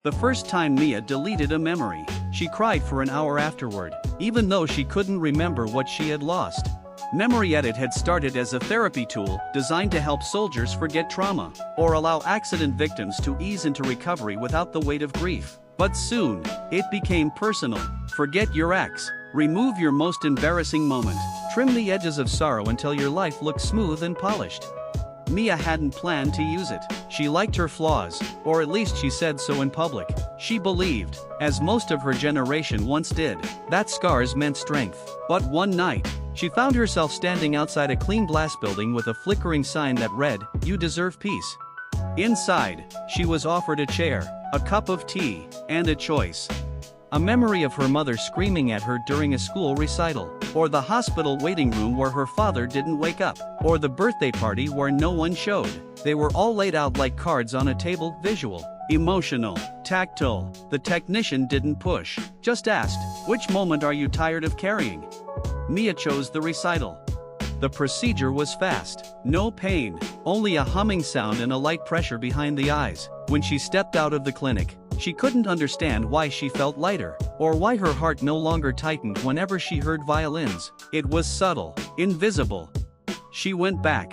The first time Mia deleted a memory, she cried for an hour afterward, even though she couldn't remember what she had lost. Memory Edit had started as a therapy tool designed to help soldiers forget trauma, or allow accident victims to ease into recovery without the weight of grief. But soon, it became personal. Forget your ex. Remove your most embarrassing moment. Trim the edges of sorrow until your life looks smooth and polished. Mia hadn't planned to use it. She liked her flaws, or at least she said so in public. She believed, as most of her generation once did, that scars meant strength. But one night, she found herself standing outside a clean glass building with a flickering sign that read, "You deserve peace." Inside, she was offered a chair, a cup of tea, and a choice. A memory of her mother screaming at her during a school recital, or the hospital waiting room where her father didn't wake up, or the birthday party where no one showed. They were all laid out like cards on a table, visual, emotional, tactile. The technician didn't push, just asked, "Which moment are you tired of carrying?" Mia chose the recital. The procedure was fast. No pain, only a humming sound and a light pressure behind the eyes. When she stepped out of the clinic, she couldn't understand why she felt lighter, or why her heart no longer tightened whenever she heard violins. It was subtle, invisible. She went back.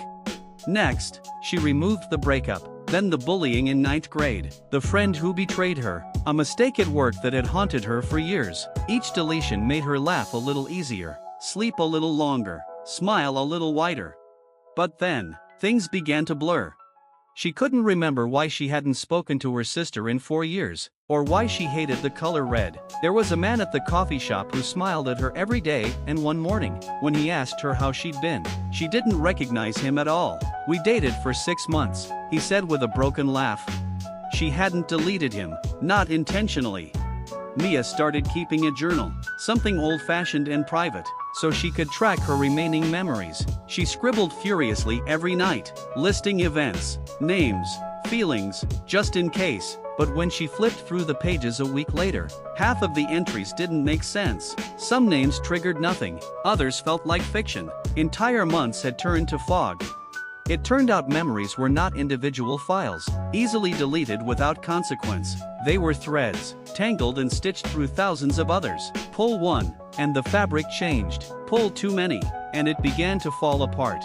Next, she removed the breakup, then the bullying in 9th grade, the friend who betrayed her, a mistake at work that had haunted her for years. Each deletion made her laugh a little easier, sleep a little longer, smile a little wider. But then, things began to blur. She couldn't remember why she hadn't spoken to her sister in 4 years, or why she hated the color red. There was a man at the coffee shop who smiled at her every day, and one morning, when he asked her how she'd been, she didn't recognize him at all. "We dated for 6 months, he said with a broken laugh. She hadn't deleted him, not intentionally. Mia started keeping a journal, something old-fashioned and private, so she could track her remaining memories. She scribbled furiously every night, listing events, names, feelings, just in case. But when she flipped through the pages a week later, half of the entries didn't make sense. Some names triggered nothing, others felt like fiction. Entire months had turned to fog. It turned out memories were not individual files, easily deleted without consequence. They were threads, tangled and stitched through thousands of others. Pull one, and the fabric changed. Pull too many, and it began to fall apart.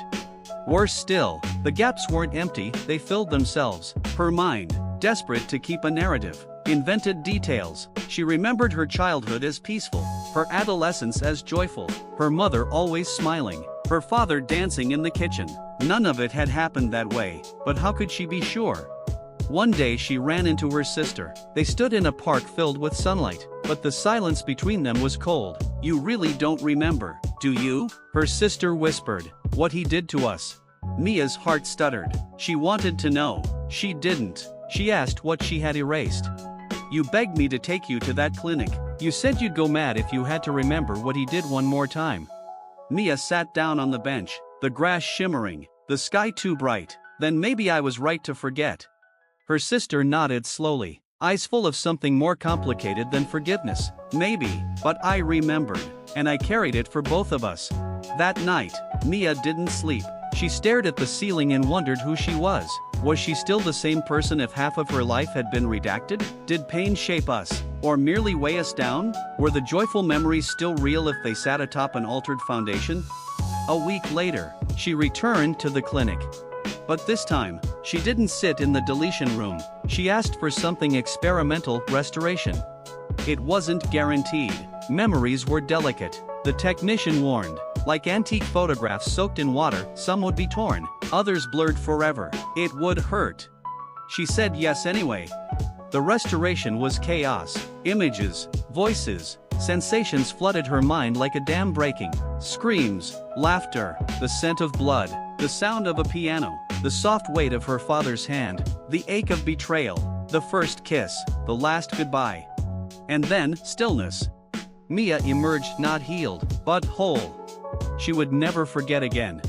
Worse still, the gaps weren't empty, they filled themselves. Her mind, desperate to keep a narrative, invented details. She remembered her childhood as peaceful, her adolescence as joyful, her mother always smiling, her father dancing in the kitchen. None of it had happened that way, but how could she be sure? One day she ran into her sister. They stood in a park filled with sunlight, but the silence between them was cold. "You really don't remember, do you?" her sister whispered. "What he did to us." Mia's heart stuttered. She wanted to know. She didn't. She asked what she had erased. "You begged me to take you to that clinic. You said you'd go mad if you had to remember what he did one more time." Mia sat down on the bench, the grass shimmering, the sky too bright. "Then maybe I was right to forget." Her sister nodded slowly, eyes full of something more complicated than forgiveness. "Maybe, but I remembered, and I carried it for both of us." That night, Mia didn't sleep. She stared at the ceiling and wondered who she was. Was she still the same person if half of her life had been redacted? Did pain shape us, or merely weigh us down? Were the joyful memories still real if they sat atop an altered foundation? A week later, she returned to the clinic. But this time, she didn't sit in the deletion room. She asked for something experimental, restoration. It wasn't guaranteed. Memories were delicate. The technician warned. Like antique photographs soaked in water, some would be torn, others blurred forever. It would hurt. She said yes anyway. The restoration was chaos. Images, voices, sensations flooded her mind like a dam breaking. Screams, laughter, the scent of blood, the sound of a piano, the soft weight of her father's hand, the ache of betrayal, the first kiss, the last goodbye. And then, stillness. Mia emerged not healed, but whole. She would never forget again.